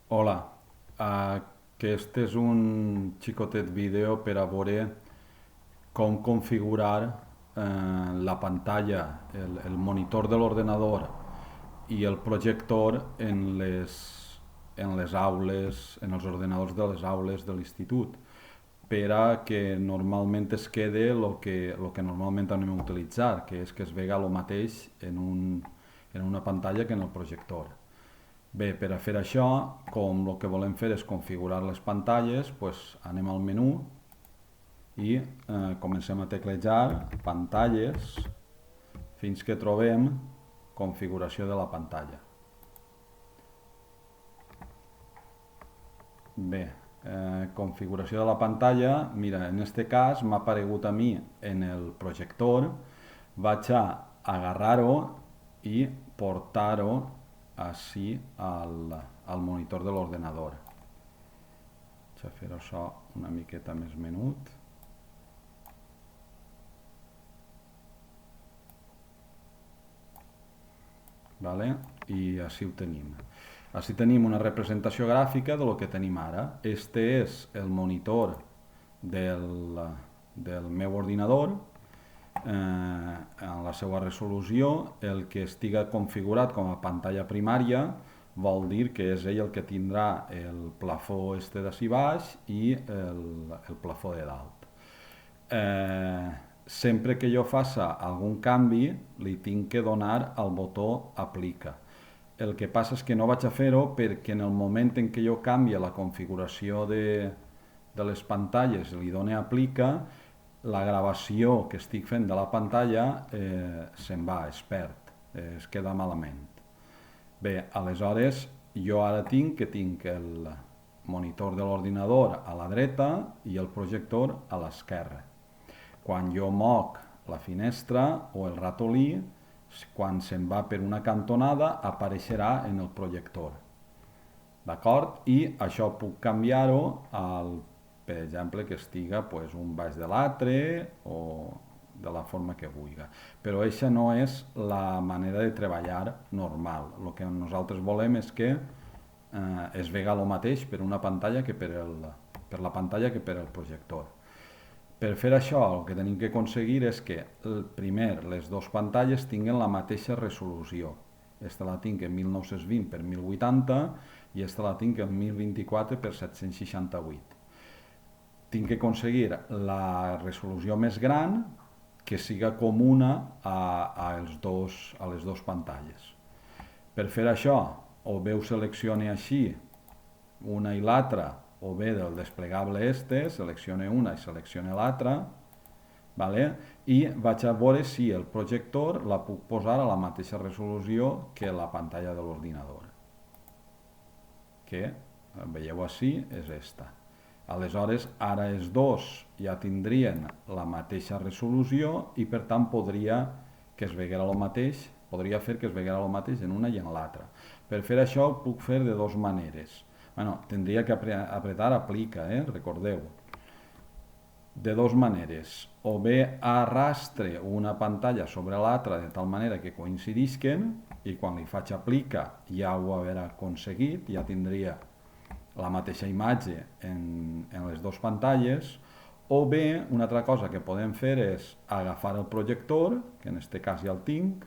Hola, aquest és un xicotet vídeo per a veure com configurar la pantalla, el monitor de l'ordenador i el projector en les aules, en els ordinadors de les aules de l'institut, per a que normalment es quede lo que normalment anem a utilitzar, que és que es vega el mateix en una pantalla que en el projector. Bé, per a fer això, com el que volem fer és configurar les pantalles, doncs anem al menú i comencem a teclejar pantalles fins que trobem configuració de la pantalla. Bé, configuració de la pantalla, mira, en este cas m'ha aparegut a mi en el projector, vaig a agarrar-ho i portar-ho així al monitor de l'ordenador. Vaig a fer això una miqueta més menut. Vale? I així ho tenim. Així tenim una representació gràfica de lo que tenim ara. Este és el monitor del meu ordinador, en la seva resolució. El que estiga configurat com a pantalla primària vol dir que és ell el que tindrà el plafó este d'ací baix i el plafó de dalt. Sempre que jo faça algun canvi li tinc que donar al botó aplica. El que passa és que no vaig a fer-ho perquè en el moment en què jo canvia la configuració de les pantalles i li doni aplica, la gravació que estic fent de la pantalla se'n va, es perd, es queda malament. Bé, aleshores jo ara tinc el monitor de l'ordinador a la dreta i el projector a l'esquerra. Quan jo moc la finestra o el ratolí, quan se'n va per una cantonada apareixerà en el projector. D'acord? I això puc canviar-ho per exemple, que estiga pues, un baix de l'altre o de la forma que vulgui. Però aquesta no és la manera de treballar normal. El que nosaltres volem és que es vega el mateix per una pantalla que per la pantalla que per el projector. Per fer això, el que tenim que aconseguir és que, primer, les dues pantalles tinguin la mateixa resolució. Esta la tinc en 1920 per 1080 i esta la tinc en 1024 per 768. Tinc que aconseguir la resolució més gran que siga comuna a les dues pantalles. Per fer això, o bé ho seleccione així, una i l'altra, o bé del desplegable este, seleccione una i seleccione l'altra, vale? I vaig a veure si el projector la puc posar a la mateixa resolució que la pantalla de l'ordinador, que veieu així, és esta. Aleshores, ara els dos ja tindrien la mateixa resolució i per tant podria que es veguera el mateix, podria fer que es veguera el mateix en una i en l'altra. Per fer això ho puc fer de dues maneres. Bueno, tindria que apretar aplica, recordeu. De dues maneres. O bé arrastre una pantalla sobre l'altra de tal manera que coincidisquen i quan li faig aplica ja ho haurà aconseguit, ja tindria la mateixa imatge en les dues pantalles. O bé, una altra cosa que podem fer és agafar el projector, que en aquest cas ja el tinc,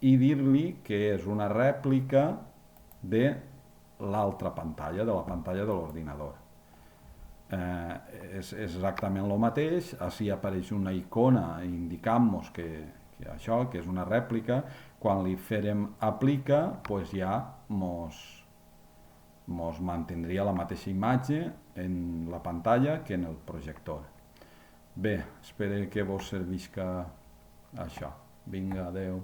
i dir-li que és una rèplica de l'altra pantalla, de la pantalla de l'ordinador. És exactament el mateix, així apareix una icona indicant-nos que això, que és una rèplica. Quan li farem aplica, doncs ja mos mantindria la mateixa imatge en la pantalla que en el projector. Bé, espero que vos servisca això. Vinga, adeu.